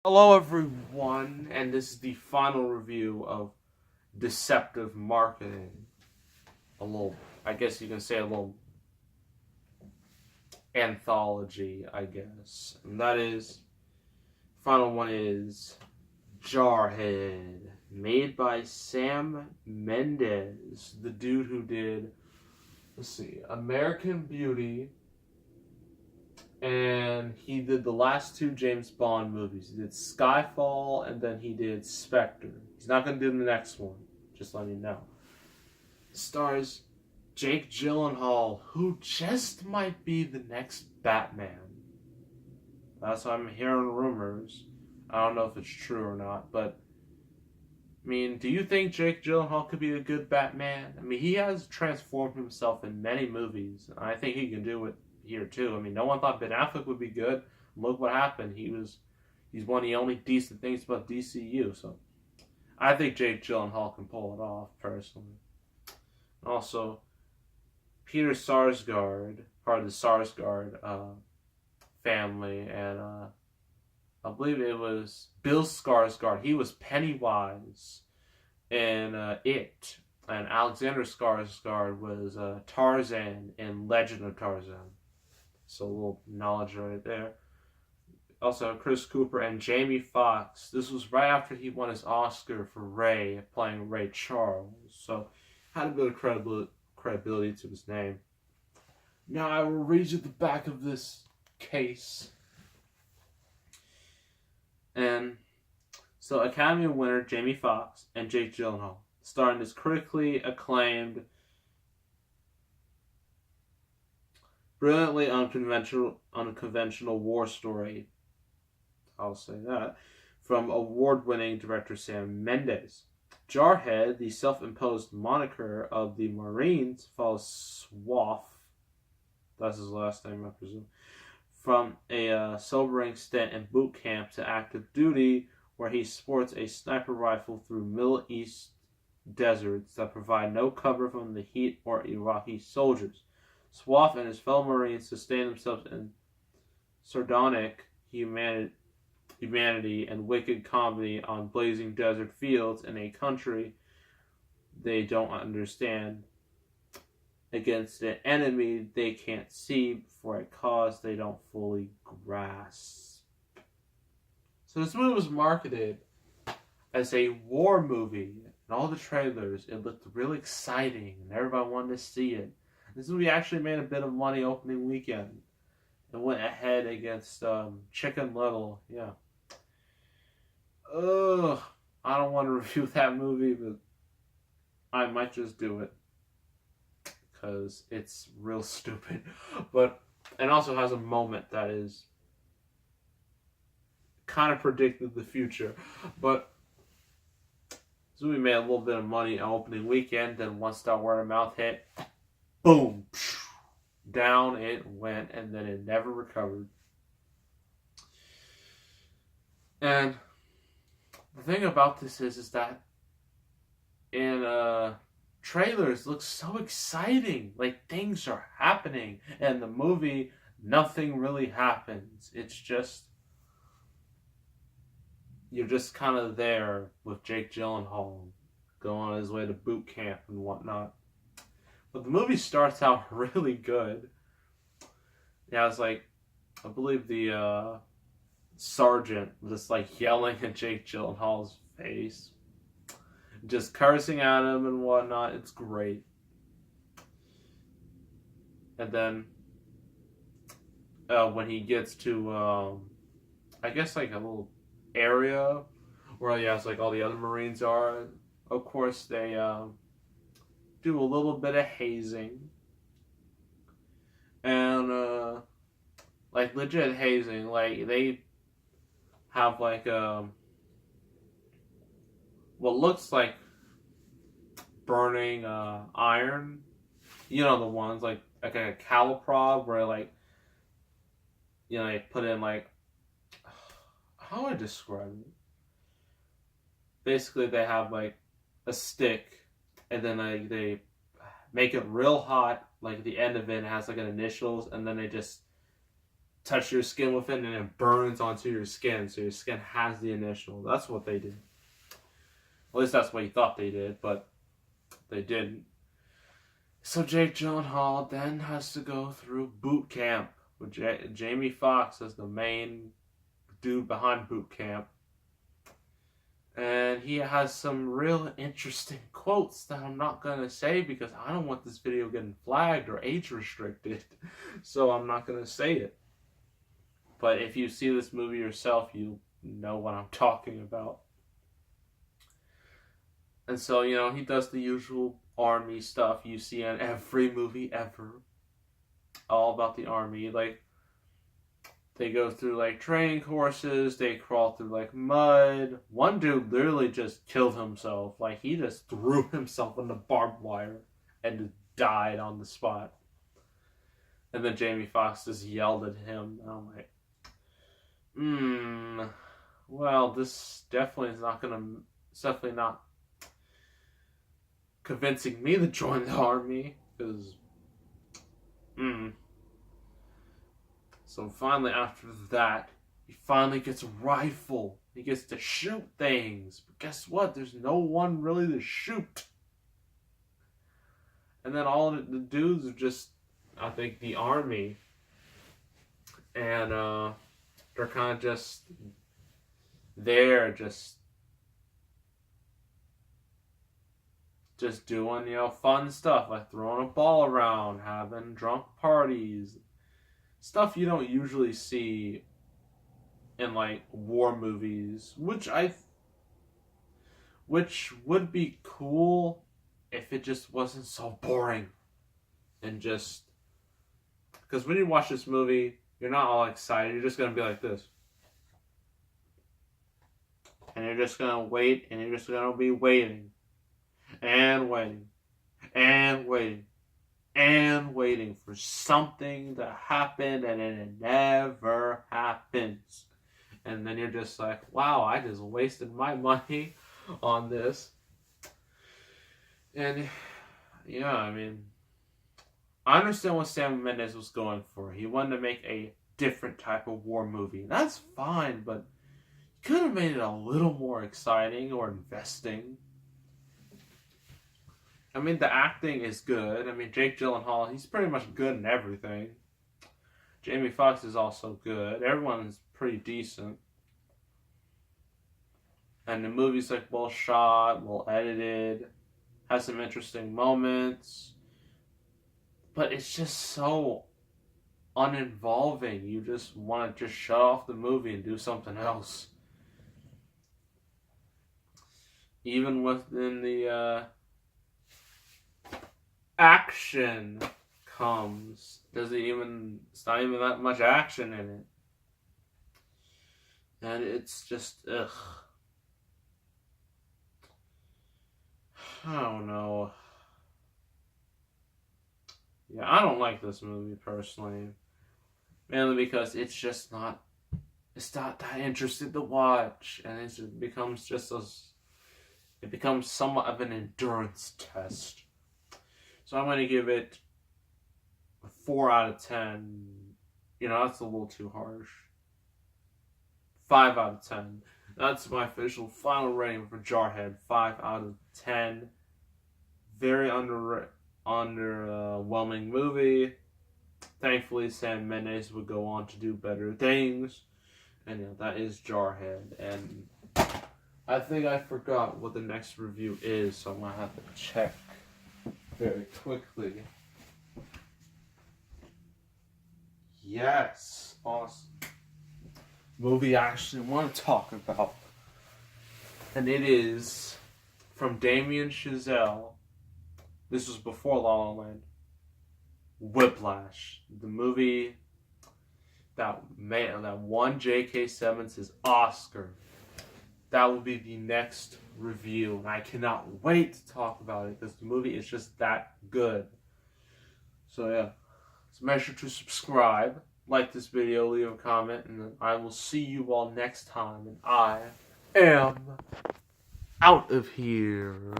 Hello everyone, and this is the final review of Deceptive Marketing. I guess you can say a little anthology, I guess. And that is, final one is Jarhead, made by Sam Mendes, the dude who did, American Beauty, and he did the last two James Bond movies. He did Skyfall, and then he did Spectre. He's not going to do the next one, just letting you know. Stars Jake Gyllenhaal, who just might be the next Batman. That's what I'm hearing rumors. I don't know if it's true or not, but do you think Jake Gyllenhaal could be a good Batman? He has transformed himself in many movies, and I think he can do it here too. No one thought Ben Affleck would be good. Look what happened. He's one of the only decent things about DCU. So I think Jake Gyllenhaal can pull it off personally. Also, Peter Sarsgaard, part of the Sarsgaard family, and I believe it was Bill Skarsgård. He was Pennywise in It, and Alexander Skarsgård was Tarzan in Legend of Tarzan. So a little knowledge right there. Also, Chris Cooper and Jamie Foxx. This was right after he won his Oscar for Ray, playing Ray Charles. So had a bit of credibility to his name. Now I will read you the back of this case. And so Academy winner Jamie Foxx and Jake Gyllenhaal, starring this critically acclaimed, brilliantly unconventional war story, I'll say that, from award-winning director Sam Mendes. Jarhead, the self-imposed moniker of the Marines, follows Swaff, that's his last name, I presume, from a sobering stint in boot camp to active duty, where he sports a sniper rifle through Middle East deserts that provide no cover from the heat or Iraqi soldiers. Swaff and his fellow Marines sustain themselves in sardonic humanity and wicked comedy on blazing desert fields in a country they don't understand, against an enemy they can't see, for a cause they don't fully grasp. So this movie was marketed as a war movie. In all the trailers, it looked really exciting, and everybody wanted to see it. This movie actually made a bit of money opening weekend. It went ahead against Chicken Little. Yeah. Ugh. I don't want to review that movie, but I might just do it, because it's real stupid. But it also has a moment that is kind of predicted the future. But this movie made a little bit of money on opening weekend, then once that word of mouth hit, boom, down it went, and then it never recovered. And the thing about this is that in trailers looks so exciting, like things are happening, and the movie, nothing really happens. It's just, you're just kind of there with Jake Gyllenhaal going on his way to boot camp and whatnot. But the movie starts out really good. Yeah, it's like, I believe the sergeant just yelling at Jake Gyllenhaal's face, just cursing at him and whatnot. It's great. And then when he gets to I guess a little area where he has all the other Marines are, of course they do a little bit of hazing, and legit hazing. They have what looks like burning iron, the ones like a caliprod, where they put in how do I describe it? Basically they have a stick, and then they make it real hot. The end of it has an initials, and then they just touch your skin with it and it burns onto your skin, so your skin has the initial. That's what they did. At least that's what you thought they did, but they didn't. So Jake Gyllenhaal then has to go through boot camp with Jamie Foxx as the main dude behind boot camp. And he has some real interesting quotes that I'm not going to say because I don't want this video getting flagged or age restricted. So I'm not going to say it. But if you see this movie yourself, you know what I'm talking about. And so, you know, he does the usual army stuff you see in every movie ever. All about the army. Like, they go through, like, training courses. They crawl through, like, mud. One dude literally just killed himself. Like, he just threw himself in the barbed wire and just died on the spot. And then Jamie Foxx just yelled at him. And I'm like, well, this definitely is not gonna... It's definitely not convincing me to join the army. Because... So finally, after that, he finally gets a rifle. He gets to shoot things. But guess what? There's no one really to shoot. And then all of the dudes are just, I think, the army. And they're kind of just there, just doing, you know, fun stuff. Like throwing a ball around, having drunk parties. Stuff you don't usually see in, like, war movies, which would be cool if it just wasn't so boring. And just... Because when you watch this movie, you're not all excited. You're just going to be like this. And you're just going to wait, and you're just going to be waiting. And waiting. And waiting. And waiting for something to happen, and then it never happens. And then you're just like, wow, I just wasted my money on this. And, yeah, I mean, I understand what Sam Mendes was going for. He wanted to make a different type of war movie. That's fine, but he could have made it a little more exciting or investing. I mean, the acting is good. I mean, Jake Gyllenhaal, he's pretty much good in everything. Jamie Foxx is also good. Everyone's pretty decent. And the movie's, like, well shot, well edited, has some interesting moments. But it's just so uninvolving. You just want to just shut off the movie and do something else. Even within the, action comes. It's not even that much action in it. And it's just, ugh. I don't know. Yeah, I don't like this movie personally. Mainly because it's just not, it's not that interesting to watch. And it becomes somewhat of an endurance test. So I'm going to give it a 4 out of 10. You know, that's a little too harsh. 5 out of 10. That's my official final rating for Jarhead. 5 out of 10. Very underwhelming movie. Thankfully, Sam Mendes would go on to do better things. And yeah, that is Jarhead. And I think I forgot what the next review is, so I'm going to have to check very quickly. Yes, awesome. Movie I actually want to talk about. And it is from Damien Chazelle. This was before La La Land. Whiplash. The movie that won J.K. Simmons' Oscar. That will be the next review, and I cannot wait to talk about it because the movie is just that good. So yeah, so make sure to subscribe, like this video, leave a comment, and then I will see you all next time. And I am out of here.